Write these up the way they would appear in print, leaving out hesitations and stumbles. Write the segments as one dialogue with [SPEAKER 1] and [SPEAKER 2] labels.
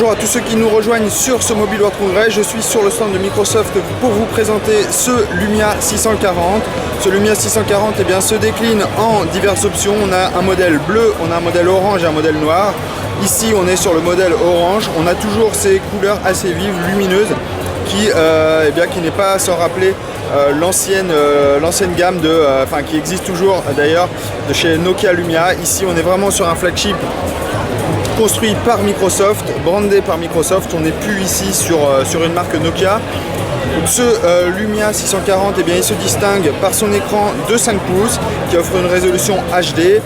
[SPEAKER 1] Bonjour à tous ceux qui nous rejoignent sur ce Mobile World Congress. Je suis sur le stand de Microsoft pour vous présenter ce Lumia 640. Ce Lumia 640 eh bien, se décline en diverses options. On a un modèle bleu, on a un modèle orange et un modèle noir. Ici on est sur le modèle orange. On a toujours ces couleurs assez vives, lumineuses, qui n'est pas sans rappeler l'ancienne gamme qui existe toujours d'ailleurs de chez Nokia Lumia. Ici on est vraiment sur un flagship construit par Microsoft, brandé par Microsoft. On n'est plus ici sur une marque Nokia. Donc ce Lumia 640 eh bien, il se distingue par son écran de 5 pouces qui offre une résolution HD.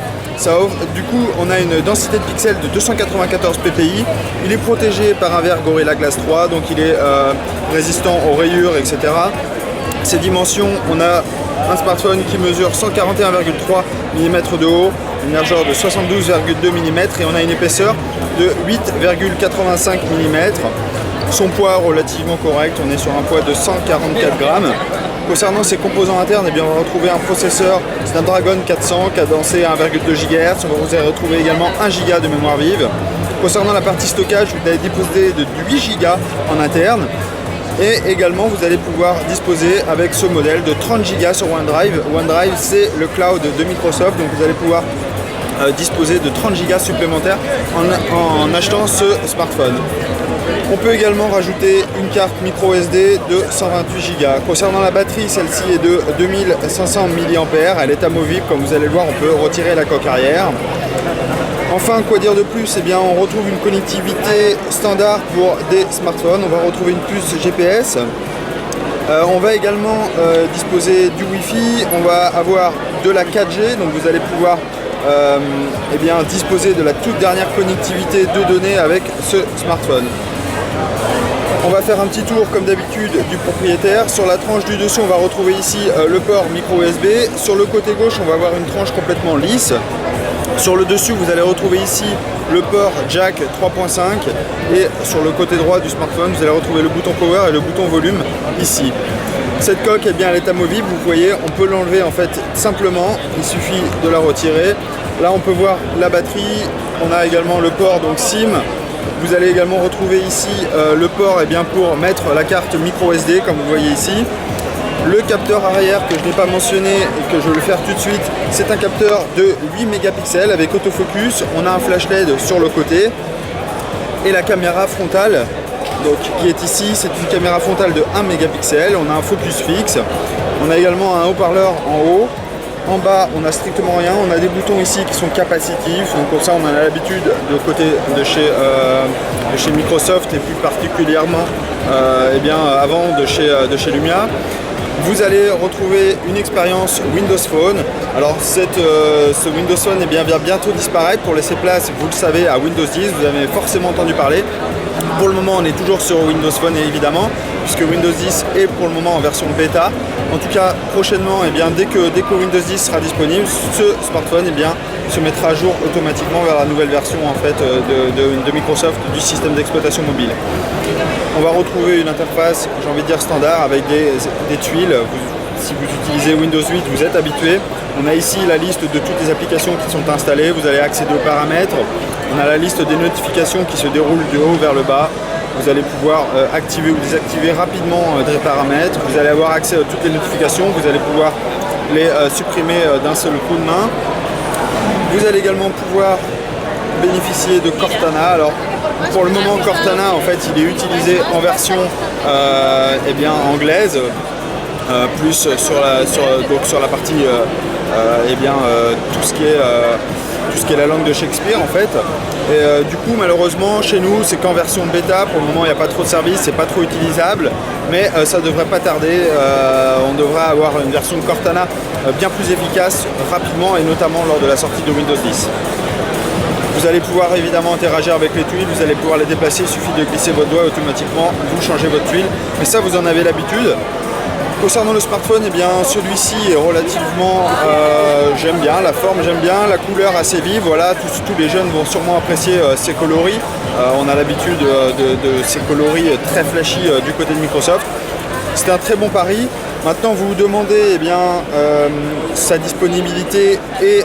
[SPEAKER 1] Du coup, on a une densité de pixels de 294 ppi. Il est protégé par un verre Gorilla Glass 3, donc il est résistant aux rayures, etc. Ses dimensions, on a un smartphone qui mesure 141,3 mm de haut, une largeur de 72,2 mm et on a une épaisseur de 8,85 mm. Son poids relativement correct, on est sur un poids de 144 grammes. Concernant ses composants internes, eh bien, on va retrouver un processeur Snapdragon 400 cadencé à 1,2 GHz. Vous allez retrouver également 1 Go de mémoire vive. Concernant la partie stockage, vous allez disposer de 8 Go en interne. Et également, vous allez pouvoir disposer avec ce modèle de 30 Go sur OneDrive. OneDrive, c'est le cloud de Microsoft, donc vous allez pouvoir disposer de 30 Go supplémentaires en achetant ce smartphone. On peut également rajouter une carte micro SD de 128 Go. Concernant la batterie, celle-ci est de 2500 mAh. Elle est amovible, comme vous allez le voir, on peut retirer la coque arrière. Enfin, quoi dire de plus? Eh bien, on retrouve une connectivité standard pour des smartphones. On va retrouver une puce GPS. On va également disposer du Wi-Fi. On va avoir de la 4G, donc vous allez pouvoir disposer de la toute dernière connectivité de données avec ce smartphone. On va faire un petit tour comme d'habitude du propriétaire. Sur la tranche du dessus, on va retrouver ici le port micro USB. Sur le côté gauche, on va avoir une tranche complètement lisse. Sur le dessus, vous allez retrouver ici le port jack 3.5 et sur le côté droit du smartphone, vous allez retrouver le bouton power et le bouton volume ici. Cette coque, eh bien, elle est amovible, vous voyez, on peut l'enlever en fait simplement, il suffit de la retirer. Là, on peut voir la batterie, on a également le port donc SIM. Vous allez également retrouver ici le port eh bien, pour mettre la carte micro SD, comme vous voyez ici. Le capteur arrière que je n'ai pas mentionné et que je vais le faire tout de suite, c'est un capteur de 8 mégapixels avec autofocus. On a un flash LED sur le côté et la caméra frontale donc, qui est ici, c'est une caméra frontale de 1 mégapixel. On a un focus fixe. On a également un haut-parleur en haut. En bas, on n'a strictement rien. On a des boutons ici qui sont capacitifs. Donc comme ça, on en a l'habitude de côté de chez Microsoft et plus particulièrement avant de chez Lumia. Vous allez retrouver une expérience Windows Phone. Alors ce Windows Phone va bientôt disparaître pour laisser place, vous le savez, à Windows 10. Vous avez forcément entendu parler. Pour le moment, on est toujours sur Windows Phone évidemment, puisque Windows 10 est pour le moment en version bêta. En tout cas, prochainement, dès que Windows 10 sera disponible, ce smartphone se mettra à jour automatiquement vers la nouvelle version en fait, de Microsoft du système d'exploitation mobile. On va retrouver une interface, j'ai envie de dire standard, avec des tuiles. Si vous utilisez Windows 8, vous êtes habitué. On a ici la liste de toutes les applications qui sont installées. Vous allez accéder aux paramètres. On a la liste des notifications qui se déroulent du haut vers le bas. Vous allez pouvoir activer ou désactiver rapidement des paramètres. Vous allez avoir accès à toutes les notifications. Vous allez pouvoir les supprimer d'un seul coup de main. Vous allez également pouvoir bénéficier de Cortana. Alors, pour le moment, Cortana, en fait, il est utilisé en version anglaise, plus sur la partie tout ce qui est la langue de Shakespeare en fait. Et du coup, malheureusement, chez nous, c'est qu'en version bêta. Pour le moment, il n'y a pas trop de service, c'est pas trop utilisable, mais ça devrait pas tarder. On devrait avoir une version de Cortana bien plus efficace rapidement et notamment lors de la sortie de Windows 10. Vous allez pouvoir évidemment interagir avec les tuiles, vous allez pouvoir les déplacer, il suffit de glisser votre doigt automatiquement, vous changez votre tuile, mais ça vous en avez l'habitude. Concernant le smartphone, celui-ci est relativement, j'aime bien, la forme j'aime bien, la couleur assez vive, voilà, tous les jeunes vont sûrement apprécier ces coloris. On a l'habitude de ces coloris très flashy du côté de Microsoft. C'est un très bon pari. Maintenant, vous vous demandez sa disponibilité et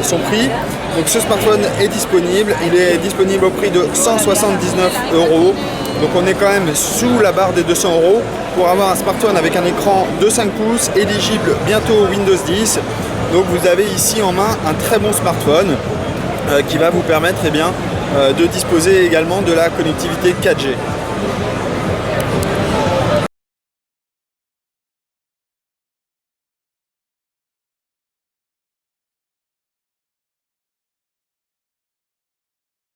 [SPEAKER 1] son prix. Donc ce smartphone est disponible, il est disponible au prix de 179 €. Donc on est quand même sous la barre des 200 € pour avoir un smartphone avec un écran de 5 pouces, éligible bientôt au Windows 10. Donc vous avez ici en main un très bon smartphone qui va vous permettre de disposer également de la connectivité 4G.